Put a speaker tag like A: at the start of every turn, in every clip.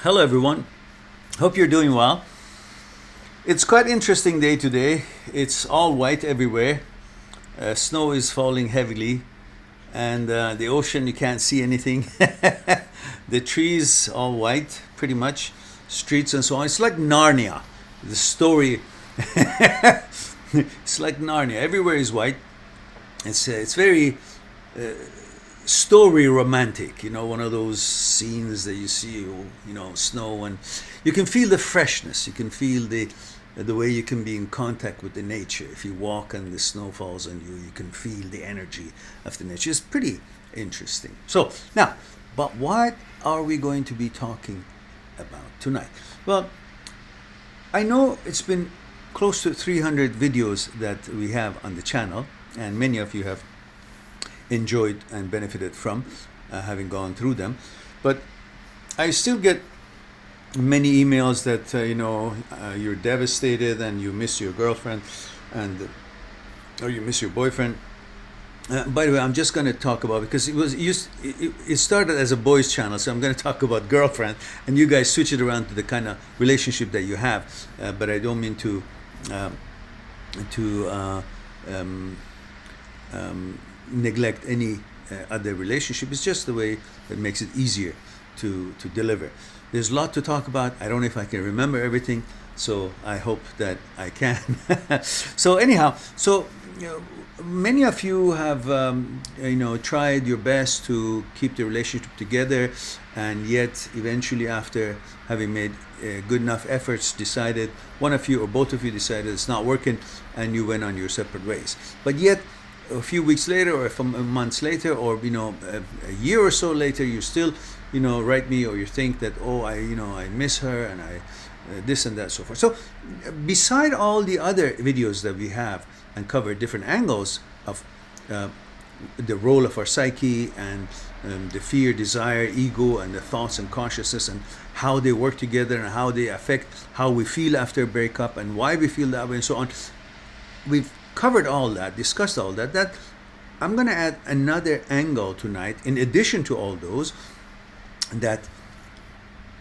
A: Hello everyone, hope you're doing well. It's quite interesting day today. It's all white everywhere. Snow is falling heavily, and the ocean, you can't see anything. The trees all white pretty much, streets and so on. It's like Narnia, the story. It's like Narnia, everywhere is white. It's very story romantic, one of those scenes that you see, snow, and you can feel the freshness, you can feel the way you can be in contact with the nature. If you walk and the snow falls on you, you can feel the energy of the nature. It's pretty interesting. So now, but what are we going to be talking about tonight? Well, I know it's been close to 300 videos that we have on the channel, and many of you have enjoyed and benefited from having gone through them, but I still get many emails that you're devastated and you miss your girlfriend or you miss your boyfriend. By the way, I'm just going to talk about, because it started as a boys channel, so I'm going to talk about girlfriend, and you guys switch it around to the kind of relationship that you have, but I don't mean to neglect any other relationship. It's just the way that makes it easier to deliver. There's a lot to talk about. I don't know if I can remember everything, so I hope that I can. So anyhow, many of you have tried your best to keep the relationship together, and yet eventually, after having made good enough efforts, decided, one of you or both of you decided it's not working, and you went on your separate ways. But yet a few weeks later, or months later, or a year or so later, you still write me, or you think that, I miss her, and I this and that, so forth. So beside all the other videos that we have and cover different angles of the role of our psyche, and the fear, desire, ego, and the thoughts and consciousness, and how they work together, and how they affect how we feel after a breakup, and why we feel that way, and so on, we've covered all that, discussed all that I'm going to add another angle tonight, in addition to all those, that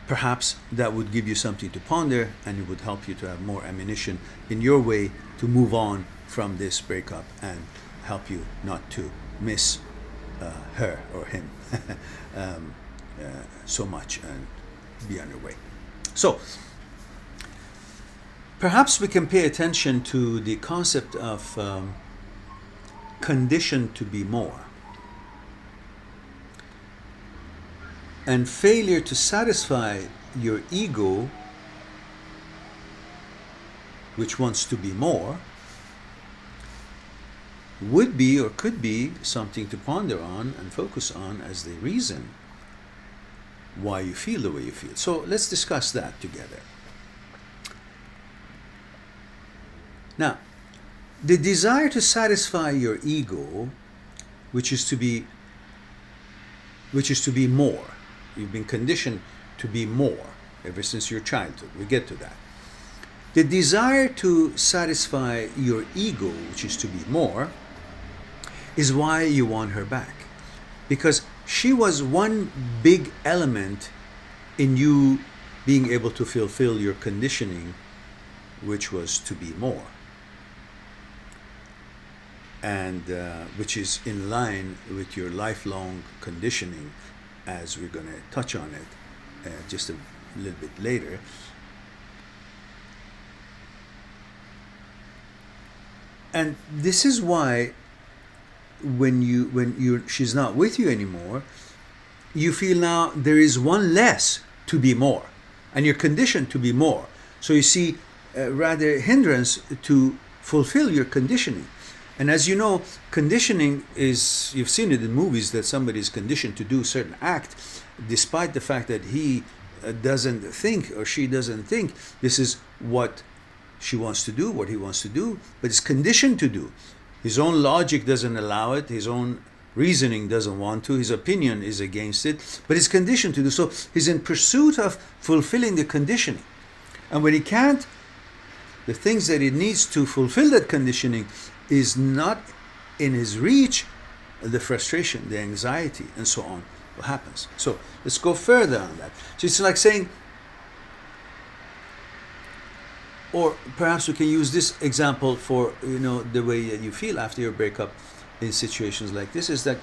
A: perhaps that would give you something to ponder, and it would help you to have more ammunition in your way to move on from this breakup, and help you not to miss her or him so much, and be on your way. So perhaps we can pay attention to the concept of conditioned to be more, and failure to satisfy your ego, which wants to be more, would be or could be something to ponder on and focus on as the reason why you feel the way you feel. So let's discuss that together. Now, the desire to satisfy your ego, which is to be more. You've been conditioned to be more ever since your childhood. We get to that. The desire to satisfy your ego, which is to be more, is why you want her back. Because she was one big element in you being able to fulfill your conditioning, which was to be more. And which is in line with your lifelong conditioning, as we're going to touch on it just a little bit later. And this is why when she's not with you anymore, you feel now there is one less to be more, and you're conditioned to be more. So you see rather hindrance to fulfill your conditioning. And as you know, conditioning is, you've seen it in movies, that somebody is conditioned to do a certain act, despite the fact that he doesn't think, or she doesn't think this is what she wants to do, what he wants to do, but is conditioned to do. His own logic doesn't allow it, his own reasoning doesn't want to, his opinion is against it, but he's conditioned to do. So he's in pursuit of fulfilling the conditioning. And when he can't, the things that he needs to fulfill that conditioning is not in his reach, the frustration, the anxiety, and so on, what happens. So let's go further on that. So it's like saying, or perhaps we can use this example for the way that you feel after your breakup in situations like this, is that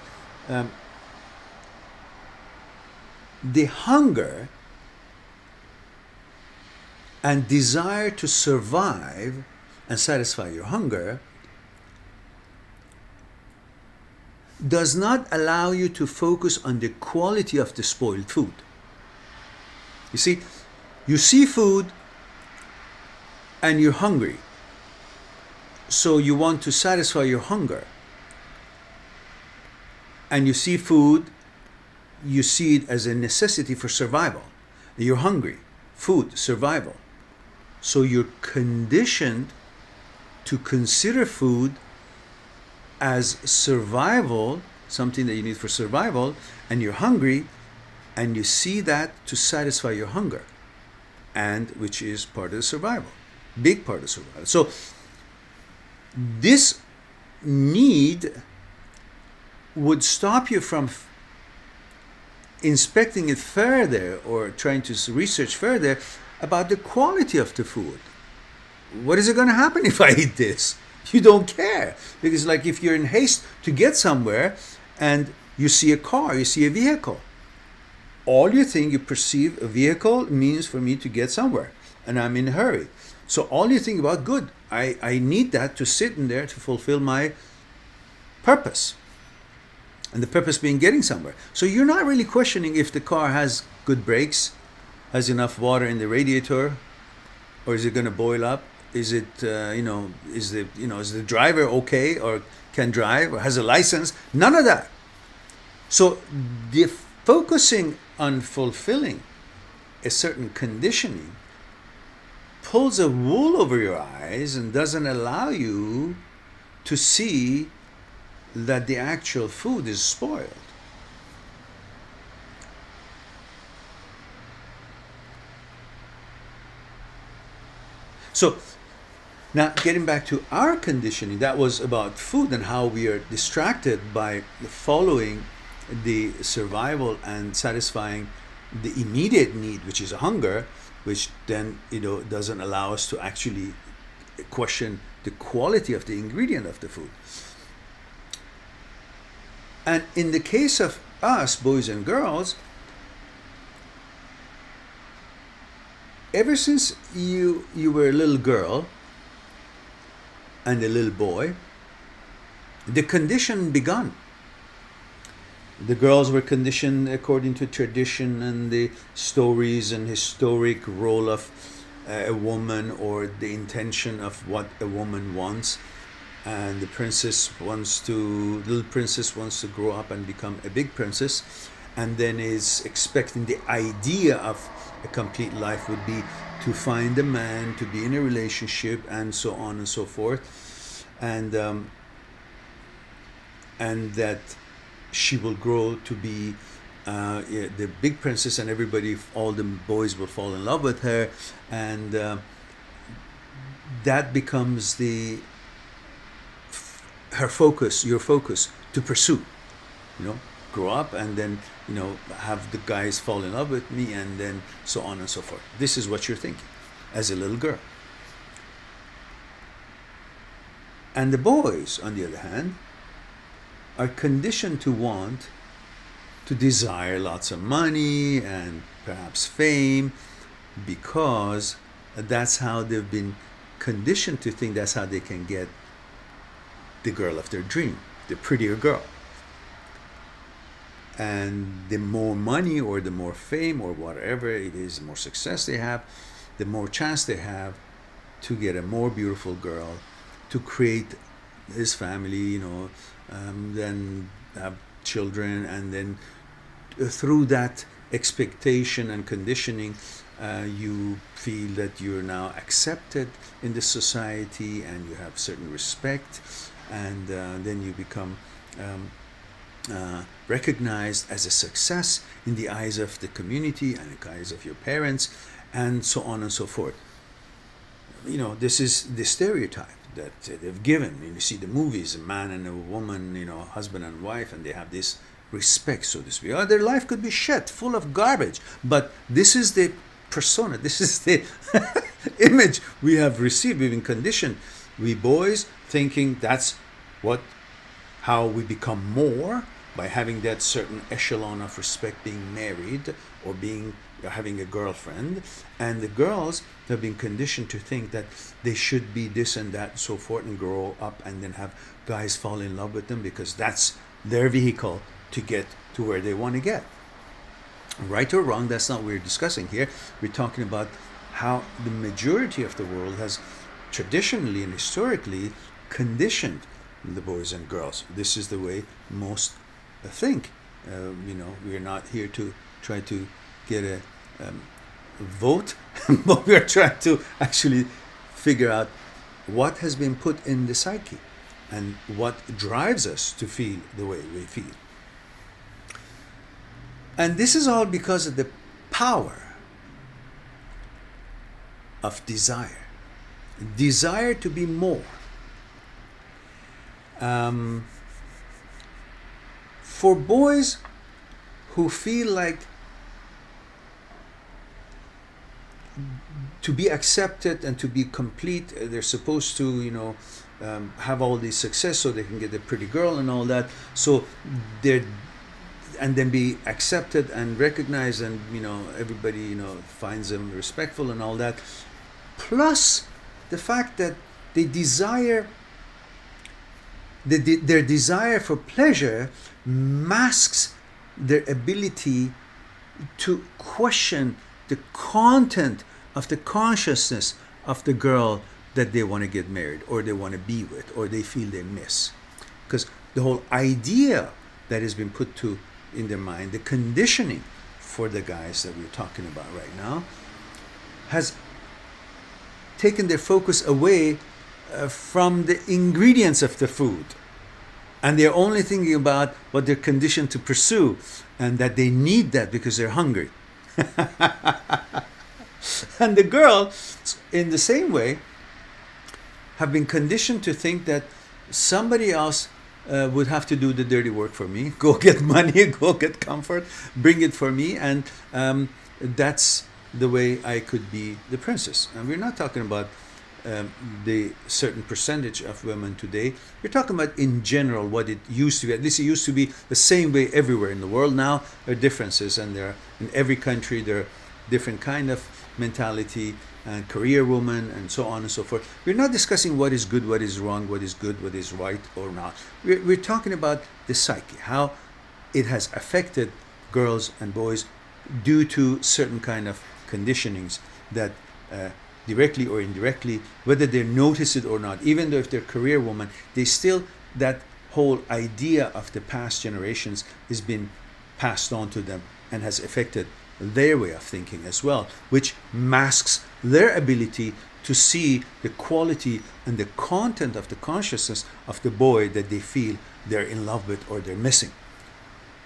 A: um, the hunger and desire to survive and satisfy your hunger does not allow you to focus on the quality of the spoiled food. You see food and you're hungry, so you want to satisfy your hunger. And you see food, you see it as a necessity for survival. You're hungry, food, survival. So you're conditioned to consider food as survival, something that you need for survival, and you're hungry, and you see that to satisfy your hunger, and which is part of the survival, big part of survival. So this need would stop you from inspecting it further or trying to research further about the quality of the food. What is it going to happen if I eat this? You don't care, because like if you're in haste to get somewhere and you see a car, you see a vehicle, all you think, you perceive a vehicle means for me to get somewhere, and I'm in a hurry. So all you think about, good, I need that to sit in there to fulfill my purpose, and the purpose being getting somewhere. So you're not really questioning if the car has good brakes, has enough water in the radiator, or is it going to boil up? Is it, is the driver okay, or can drive, or has a license? None of that. So the focusing on fulfilling a certain conditioning pulls a wool over your eyes and doesn't allow you to see that the actual food is spoiled. So now, getting back to our conditioning, that was about food and how we are distracted by following the survival and satisfying the immediate need, which is hunger, which then doesn't allow us to actually question the quality of the ingredient of the food. And in the case of us, boys and girls, ever since you were a little girl and a little boy, the condition begun. The girls were conditioned according to tradition and the stories and historic role of a woman, or the intention of what a woman wants. And the little princess wants to grow up and become a big princess, and then is expecting the idea of a complete life would be to find a man, to be in a relationship, and so on and so forth, and that she will grow to be the big princess, and all the boys will fall in love with her, and that becomes her focus, your focus, to pursue. Grow up and then have the guys fall in love with me, and then so on and so forth. This is what you're thinking as a little girl. And the boys, on the other hand, are conditioned to desire lots of money and perhaps fame, because that's how they've been conditioned to think that's how they can get the girl of their dream, the prettier girl. And the more money or the more fame or whatever it is, the more success they have, the more chance they have to get a more beautiful girl, to create his family, then have children, and then through that expectation and conditioning, you feel that you're now accepted in the society and you have certain respect, and then you become recognized as a success in the eyes of the community and the eyes of your parents, and so on and so forth. This is the stereotype that they've given. You see the movies, a man and a woman, husband and wife, and they have this respect, so to speak. Their life could be shit, full of garbage, but this is the persona. This is the image we have received. We've been conditioned. We boys thinking that's what how we become more by having that certain echelon of respect, being married or being having a girlfriend, and the girls have been conditioned to think that they should be this and that and so forth, and grow up and then have guys fall in love with them because that's their vehicle to get to where they want to get. Right or wrong, that's not what we're discussing here. We're talking about how the majority of the world has traditionally and historically conditioned the boys and girls. This is the way most think. We're not here to try to get a vote, but we're trying to actually figure out what has been put in the psyche and what drives us to feel the way we feel. And this is all because of the power of desire. Desire to be more. For boys who feel like to be accepted and to be complete, they're supposed to, have all this success so they can get a pretty girl and all that. So and then be accepted and recognized, and everybody finds them respectful and all that. Plus the fact that they desire their desire for pleasure masks their ability to question the content of the consciousness of the girl that they want to get married or they want to be with or they feel they miss. Because the whole idea that has been put in their mind, the conditioning for the guys that we're talking about right now, has taken their focus away from the ingredients of the food. And they're only thinking about what they're conditioned to pursue and that they need that because they're hungry. And the girls, in the same way, have been conditioned to think that somebody else would have to do the dirty work for me, go get money, go get comfort, bring it for me, and that's the way I could be the princess. And we're not talking about the certain percentage of women today. We're talking about in general what it used to be. At least it used to be the same way everywhere in the world. Now there are differences, and there are, in every country there are different kind of mentality and career woman and so on and so forth. We're not discussing what is good, what is wrong, what is good, what is right or not. We're talking about the psyche, how it has affected girls and boys due to certain kind of conditionings that directly or indirectly, whether they notice it or not, even though if they're career woman, they still, that whole idea of the past generations has been passed on to them and has affected their way of thinking as well, which masks their ability to see the quality and the content of the consciousness of the boy that they feel they're in love with or they're missing.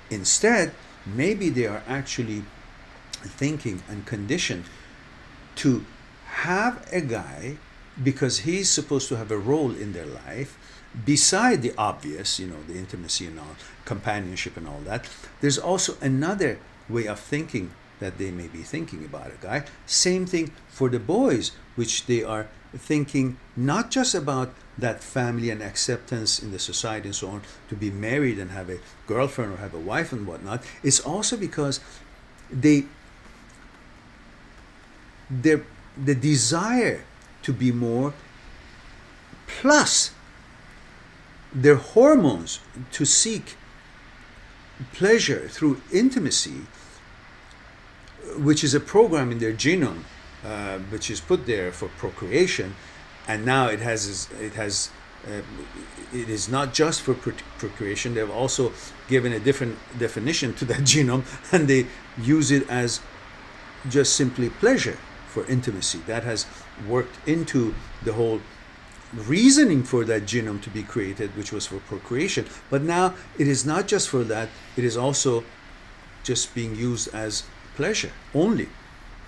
A: Instead, maybe they are actually thinking and conditioned to have a guy because he's supposed to have a role in their life beside the obvious, the intimacy and all, companionship and all that. There's also another way of thinking that they may be thinking about a guy. Same thing for the boys, which they are thinking not just about that family and acceptance in the society and so on, to be married and have a girlfriend or have a wife and whatnot. It's also because the desire to be more, plus their hormones to seek pleasure through intimacy, which is a program in their genome, which is put there for procreation, and now it is not just for procreation. They've also given a different definition to that genome, and they use it as just simply pleasure for intimacy. That has worked into the whole reasoning for that genome to be created, which was for procreation. But now it is not just for that, it is also just being used as pleasure only.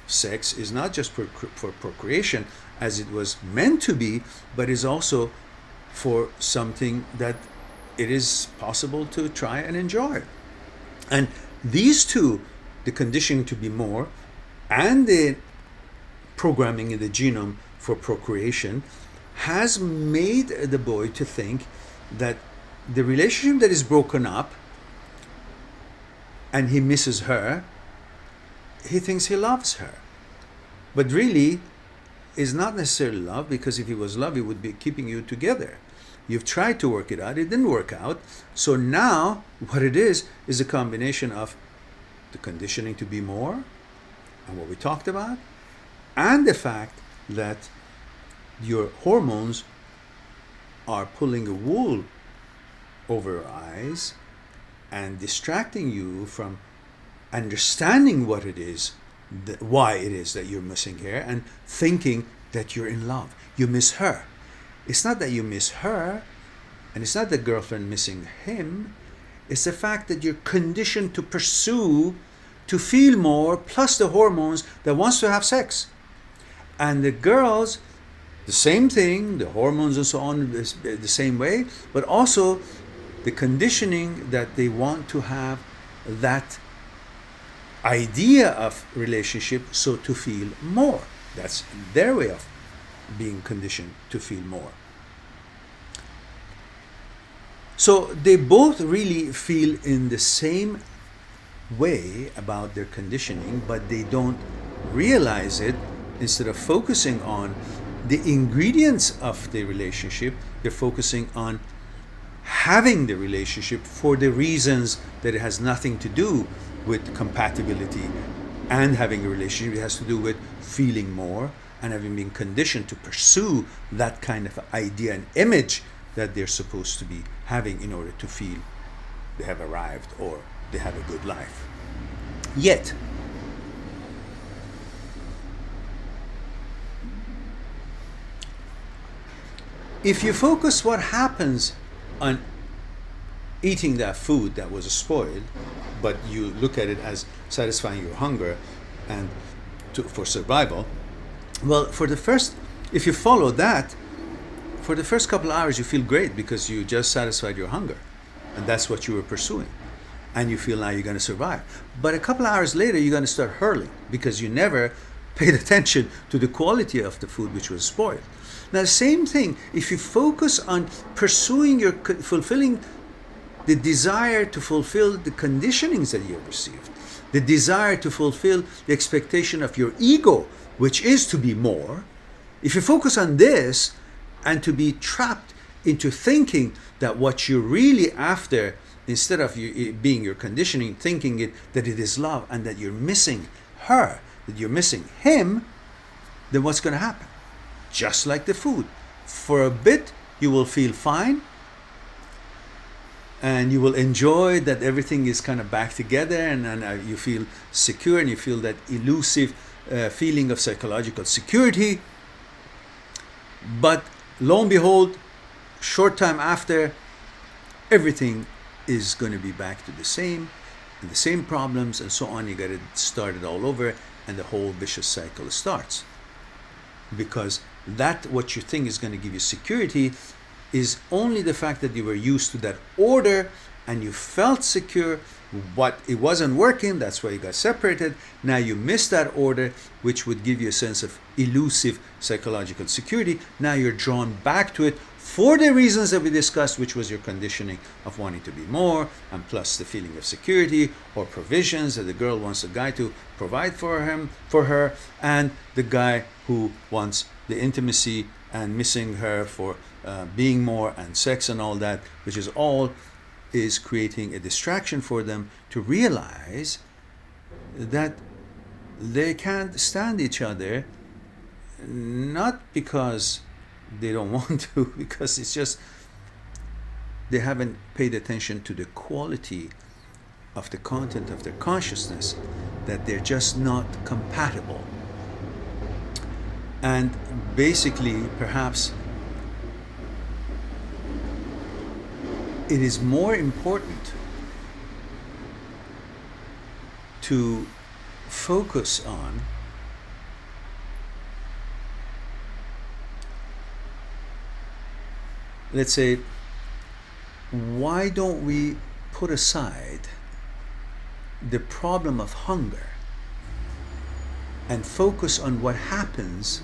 A: Sex is not just for procreation as it was meant to be, but is also for something that it is possible to try and enjoy. And these two, the conditioning to be more and the programming in the genome for procreation, has made the boy to think that the relationship that is broken up and he misses her, he thinks he loves her. But really, is not necessarily love, because if he was love, he would be keeping you together. You've tried to work it out, it didn't work out. So now what it is a combination of the conditioning to be more, and what we talked about, and the fact that your hormones are pulling a wool over your eyes and distracting you from understanding what it is, why it is that you're missing her, and thinking that you're in love. You miss her. It's not that you miss her, and it's not the girlfriend missing him. It's the fact that you're conditioned to pursue, to feel more, plus the hormones that wants to have sex. And the girls, the same thing, the hormones and so on, the same way, but also the conditioning that they want to have that idea of relationship, so to feel more. That's their way of being conditioned to feel more. So they both really feel in the same way about their conditioning, but they don't realize it. Instead of focusing on the ingredients of the relationship, they're focusing on having the relationship for the reasons that it has nothing to do with compatibility and having a relationship. It has to do with feeling more and having been conditioned to pursue that kind of idea and image that they're supposed to be having in order to feel they have arrived or they have a good life. Yet, if you focus what happens on eating that food that was spoiled, but you look at it as satisfying your hunger and for survival, well, if you follow that, for the first couple of hours you feel great because you just satisfied your hunger, and that's what you were pursuing, and you feel now you're going to survive. But a couple of hours later you're going to start hurling because you never paid attention to the quality of the food which was spoiled. Now, the same thing, if you focus on fulfilling the desire to fulfill the conditionings that you have received, the desire to fulfill the expectation of your ego, which is to be more, if you focus on this and to be trapped into thinking that what you're really after, instead of it being your conditioning, thinking that it is love and that you're missing her, that you're missing him, then what's going to happen? Just like the food. For a bit, you will feel fine and you will enjoy that everything is kind of back together, and you feel secure and you feel that elusive feeling of psychological security. But lo and behold, short time after, everything is going to be back to the same, and the same problems and so on. You got to start it all over, and the whole vicious cycle starts. Because that what you think is going to give you security is only the fact that you were used to that order and you felt secure, but it wasn't working. That's why you got separated. Now you missed that order, which would give you a sense of elusive psychological security. Now you're drawn back to it for the reasons that we discussed, which was your conditioning of wanting to be more, and plus the feeling of security or provisions that the girl wants the guy to provide for her, and the guy who wants the intimacy and missing her for being more and sex and all that, which is creating a distraction for them to realize that they can't stand each other, not because they don't want to, because it's just they haven't paid attention to the quality of the content of their consciousness, that they're just not compatible. And basically, perhaps it is more important to focus on let's say, why don't we put aside the problem of hunger and focus on what happens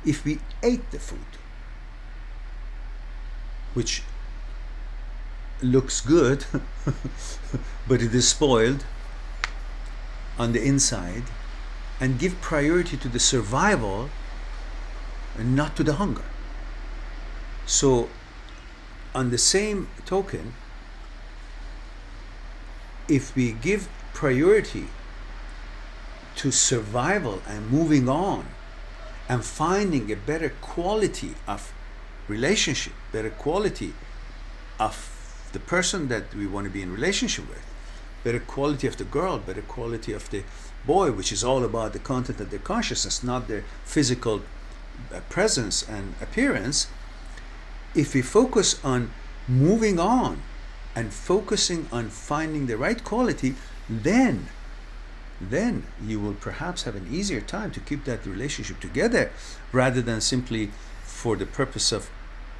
A: if we ate the food, which looks good, but it is spoiled on the inside, and give priority to the survival and not to the hunger. So, on the same token, if we give priority to survival and moving on and finding a better quality of relationship, better quality of the person that we want to be in relationship with, better quality of the girl, better quality of the boy, which is all about the content of their consciousness, not their physical presence and appearance. If we focus on moving on and focusing on finding the right quality, then you will perhaps have an easier time to keep that relationship together, rather than simply for the purpose of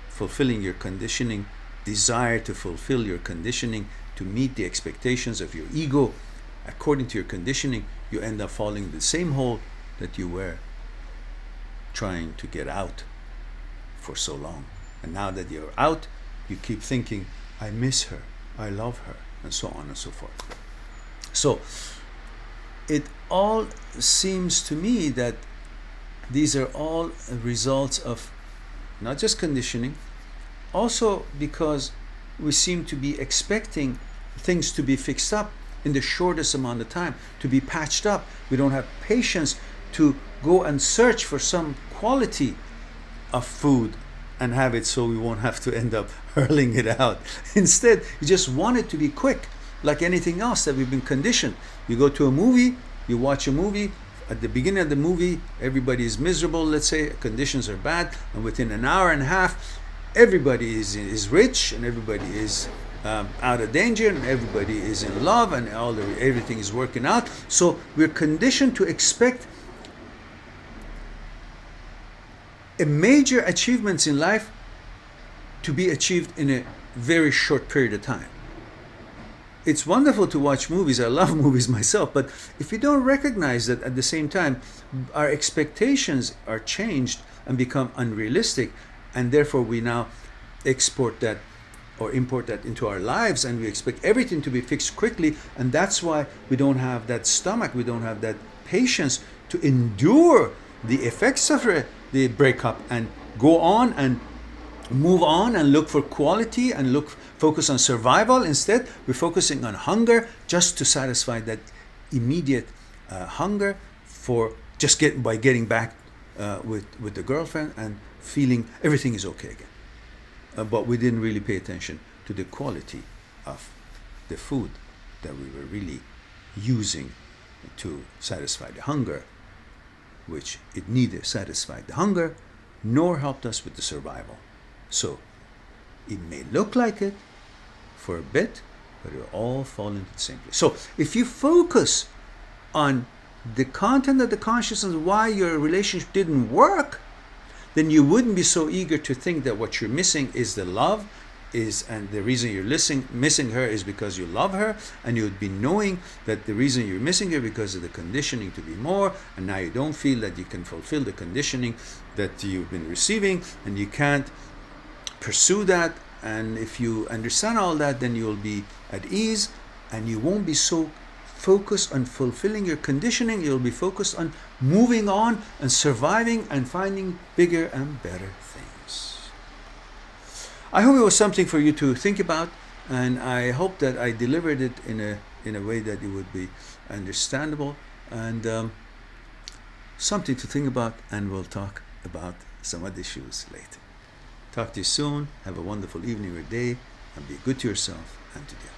A: fulfilling your conditioning, desire to fulfill your conditioning, to meet the expectations of your ego. According to your conditioning, you end up falling in the same hole that you were trying to get out for so long. And now that you're out, you keep thinking, I miss her, I love her, and so on and so forth. So it all seems to me that these are all results of not just conditioning, also because we seem to be expecting things to be fixed up in the shortest amount of time, to be patched up. We don't have patience to go and search for some quality of food and have it so we won't have to end up hurling it out. Instead, you just want it to be quick, like anything else that we've been conditioned. You go to a movie, you watch a movie, at the beginning of the movie, everybody is miserable, let's say, conditions are bad, and within an hour and a half, everybody is rich, and everybody is out of danger, and everybody is in love, and everything is working out. So we're conditioned to expect major achievements in life to be achieved in a very short period of time. It's wonderful to watch movies. I love movies myself, but if we don't recognize that at the same time, our expectations are changed and become unrealistic, and therefore we now export that or import that into our lives, and we expect everything to be fixed quickly, and that's why we don't have that stomach, we don't have that patience to endure the effects of the breakup and go on and move on and look for quality and focus on survival. Instead, we're focusing on hunger just to satisfy that immediate hunger for just getting back with the girlfriend and feeling everything is okay again. But we didn't really pay attention to the quality of the food that we were really using to satisfy the hunger, which it neither satisfied the hunger nor helped us with the survival. So it may look like it for a bit, but it will all fall into the same place. So if you focus on the content of the consciousness, why your relationship didn't work, then you wouldn't be so eager to think that what you're missing is the love, and the reason you're missing her is because you love her, and you would be knowing that the reason you're missing her because of the conditioning to be more, and now you don't feel that you can fulfill the conditioning that you've been receiving, and you can't pursue that. And if you understand all that, then you'll be at ease, and you won't be so focused on fulfilling your conditioning. You'll be focused on moving on and surviving and finding bigger and better things. I hope it was something for you to think about, and I hope that I delivered it in a way that it would be understandable and something to think about, and we'll talk about some other issues later. Talk to you soon. Have a wonderful evening or day, and be good to yourself and to them.